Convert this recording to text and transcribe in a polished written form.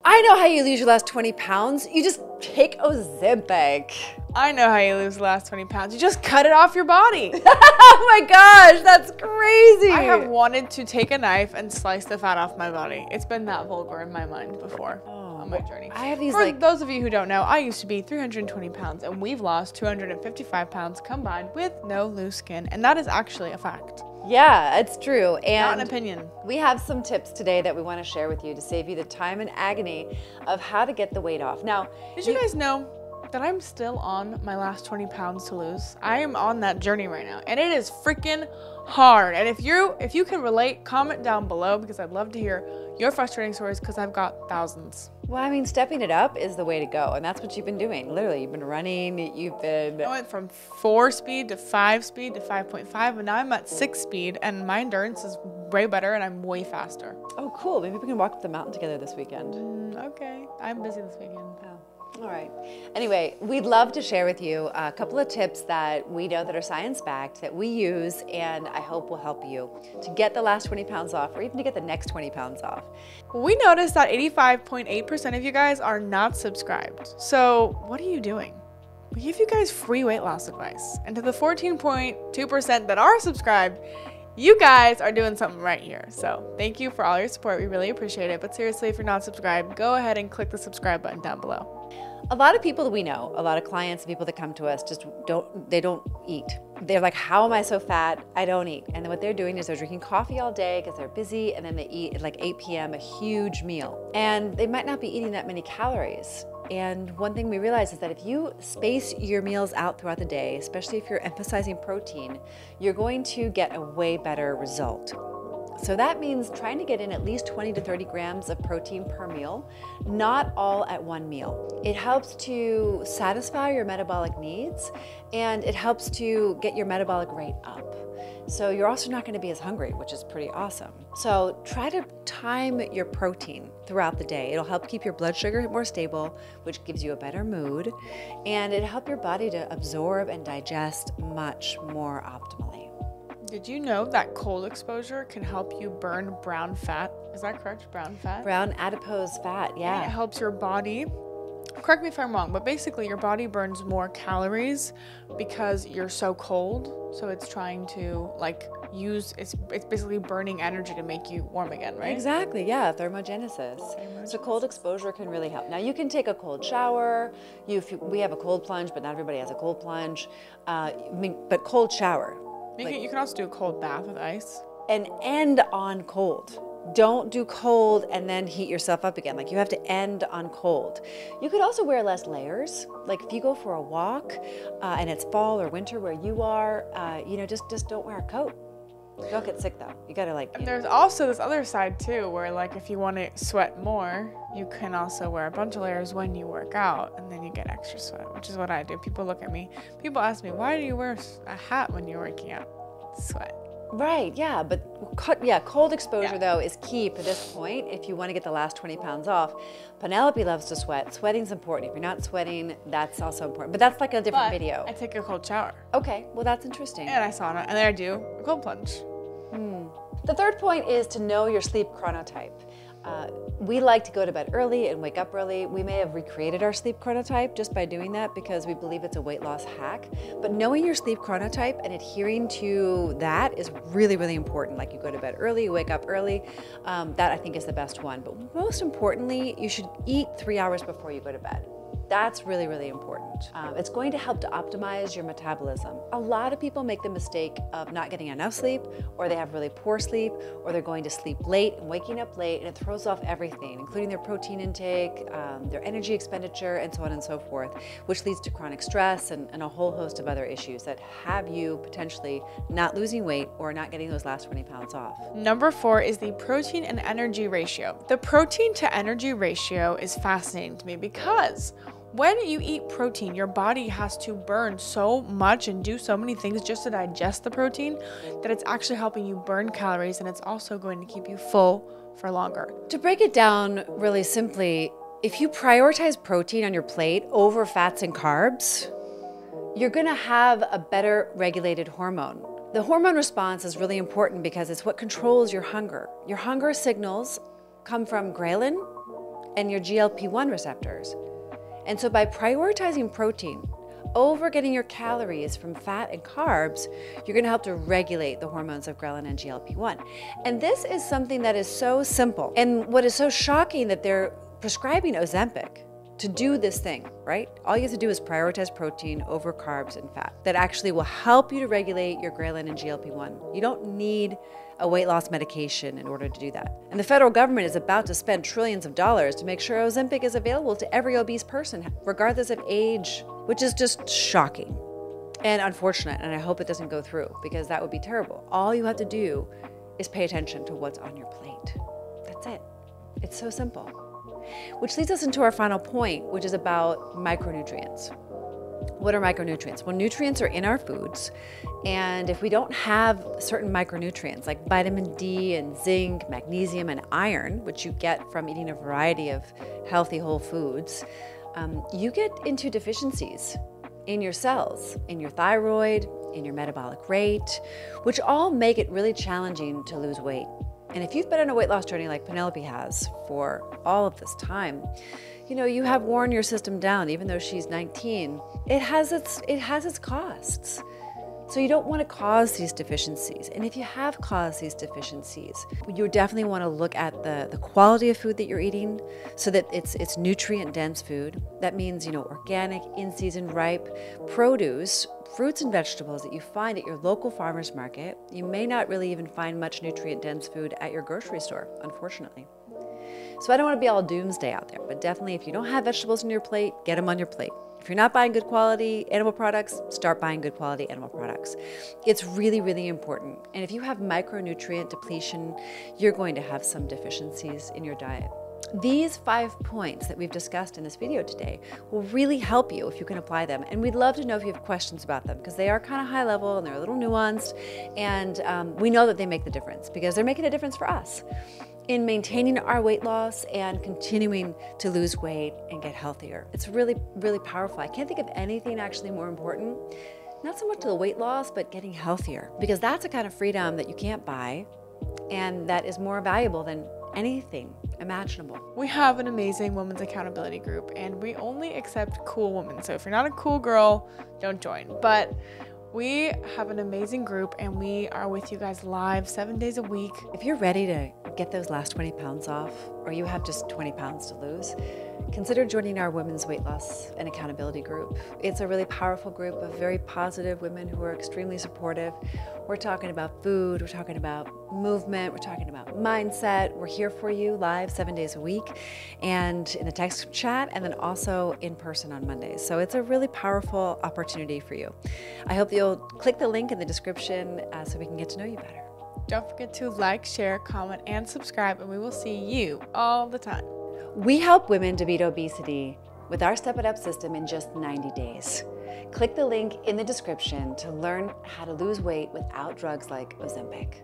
I know how you lose your last 20 pounds. You just take Ozempic. I know how you lose the last 20 pounds. You just cut it off your body. Oh my gosh, that's crazy. I have wanted to take a knife and slice the fat off my body. It's been that vulgar in my mind before on my journey. I have these For those of you who don't know, I used to be 320 pounds and we've lost 255 pounds combined with no loose skin. And that is actually a fact. Yeah, it's true. And not an opinion. We have some tips today that we want to share with you to save you the time and agony of how to get the weight off. Now, did you guys know that I'm still on my last 20 pounds to lose? I am on that journey right now and it is freaking hard. And if you can relate, comment down below because I'd love to hear your frustrating stories because I've got thousands. Well, I mean, stepping it up is the way to go. And that's what you've been doing. Literally, you've been running, you've been... I went from 4 speed to 5 speed to 5.5, and now I'm at 6 speed, and my endurance is way better, and I'm way faster. Oh, cool. Maybe we can walk up the mountain together this weekend. Okay. I'm busy this weekend. Oh. All right. Anyway, we'd love to share with you a couple of tips that we know that are science-backed that we use, and I hope will help you to get the last 20 pounds off or even to get the next 20 pounds off. We noticed that 85.8% of you guys are not subscribed. So what are you doing? We give you guys free weight loss advice. And to the 14.2% that are subscribed, you guys are doing something right here. So thank you for all your support. We really appreciate it. But seriously, if you're not subscribed, go ahead and click the subscribe button down below. A lot of people that we know, a lot of clients and people that come to us just don't eat. They're like, how am I so fat? I don't eat. And then what they're doing is they're drinking coffee all day because they're busy, and then they eat at like 8 p.m. a huge meal. And they might not be eating that many calories. And one thing we realize is that if you space your meals out throughout the day, especially if you're emphasizing protein, you're going to get a way better result. So that means trying to get in at least 20 to 30 grams of protein per meal, not all at one meal. It helps to satisfy your metabolic needs, and it helps to get your metabolic rate up. So you're also not going to be as hungry, which is pretty awesome. So try to time your protein throughout the day. It'll help keep your blood sugar more stable, which gives you a better mood, and it'll help your body to absorb and digest much more optimally. Did you know that cold exposure can help you burn brown fat? Is that correct? Brown fat? Brown adipose fat, yeah. And it helps your body. Correct me if I'm wrong, but basically your body burns more calories because you're so cold. So it's trying to it's basically burning energy to make you warm again, right? Exactly, yeah, thermogenesis. So cold exposure can really help. Now you can take a cold shower. We have a cold plunge, but not everybody has a cold plunge. But cold shower. You can also do a cold bath with ice. And end on cold. Don't do cold and then heat yourself up again. Like, you have to end on cold. You could also wear less layers. Like if you go for a walk and it's fall or winter where you are, just don't wear a coat. Don't get sick though. You gotta And there's also this other side too, where if you want to sweat more, you can also wear a bunch of layers when you work out, and then you get extra sweat, which is what I do. People look at me. People ask me, why do you wear a hat when you're working out? Sweat. Right, yeah, but cold exposure though is key for this point if you want to get the last 20 pounds off. Penelope loves to sweat. Sweating's important. If you're not sweating, that's also important. But that's like a different video. I take a cold shower. Okay, well that's interesting. And I sauna, and then I do a cold plunge. The third point is to know your sleep chronotype. We like to go to bed early and wake up early. We may have recreated our sleep chronotype just by doing that because we believe it's a weight loss hack. But knowing your sleep chronotype and adhering to that is really, really important. Like, you go to bed early, you wake up early. That I think is the best one. But most importantly, you should eat 3 hours before you go to bed. That's really, really important. It's going to help to optimize your metabolism. A lot of people make the mistake of not getting enough sleep, or they have really poor sleep, or they're going to sleep late and waking up late, and it throws off everything, including their protein intake, their energy expenditure, and so on and so forth, which leads to chronic stress and a whole host of other issues that have you potentially not losing weight or not getting those last 20 pounds off. Number 4 is the protein and energy ratio. The protein to energy ratio is fascinating to me because when you eat protein, your body has to burn so much and do so many things just to digest the protein that it's actually helping you burn calories, and it's also going to keep you full for longer. To break it down really simply, if you prioritize protein on your plate over fats and carbs, you're gonna have a better regulated hormone. The hormone response is really important because it's what controls your hunger. Your hunger signals come from ghrelin, and your GLP-1 receptors. And so by prioritizing protein over getting your calories from fat and carbs, you're gonna help to regulate the hormones of ghrelin and GLP-1. And this is something that is so simple. And what is so shocking that they're prescribing Ozempic to do this thing, right? All you have to do is prioritize protein over carbs and fat. That actually will help you to regulate your ghrelin and GLP-1. You don't need a weight loss medication in order to do that. And the federal government is about to spend trillions of dollars to make sure Ozempic is available to every obese person, regardless of age, which is just shocking and unfortunate. And I hope it doesn't go through, because that would be terrible. All you have to do is pay attention to what's on your plate. That's it. It's so simple. Which leads us into our final point, which is about micronutrients. What are micronutrients? Well, nutrients are in our foods, and if we don't have certain micronutrients like vitamin D and zinc, magnesium, and iron, which you get from eating a variety of healthy whole foods, you get into deficiencies in your cells, in your thyroid, in your metabolic rate, which all make it really challenging to lose weight. And if you've been on a weight loss journey like Penelope has for all of this time, you know, you have worn your system down. Even though she's 19, it has its costs. So you don't want to cause these deficiencies. And if you have caused these deficiencies, you definitely want to look at the quality of food that you're eating, so that it's nutrient dense food. That means, you know, organic, in-season, ripe produce, fruits and vegetables that you find at your local farmer's market. You may not really even find much nutrient dense food at your grocery store, unfortunately. So I don't want to be all doomsday out there, but definitely if you don't have vegetables on your plate, get them on your plate. If you're not buying good quality animal products, start buying good quality animal products. It's really, really important. And if you have micronutrient depletion, you're going to have some deficiencies in your diet. These 5 points that we've discussed in this video today will really help you if you can apply them. And we'd love to know if you have questions about them, because they are kind of high level and they're a little nuanced. And we know that they make the difference, because they're making a difference for us in maintaining our weight loss and continuing to lose weight and get healthier. It's really, really powerful. I can't think of anything actually more important, not so much the weight loss, but getting healthier, because that's a kind of freedom that you can't buy, and that is more valuable than anything imaginable. We have an amazing women's accountability group, and we only accept cool women. So if you're not a cool girl, don't join. But we have an amazing group, and we are with you guys live 7 days a week. If you're ready to get those last 20 pounds off, or you have just 20 pounds to lose, consider joining our women's weight loss and accountability group. It's a really powerful group of very positive women who are extremely supportive. We're talking about food, we're talking about movement, we're talking about mindset. We're here for you live 7 days a week, and in the text chat, and then also in person on Mondays. So it's a really powerful opportunity for you. I hope that you'll click the link in the description so we can get to know you better. Don't forget to like, share, comment, and subscribe, and we will see you all the time. We help women to beat obesity with our Step It Up system in just 90 days. Click the link in the description to learn how to lose weight without drugs like Ozempic.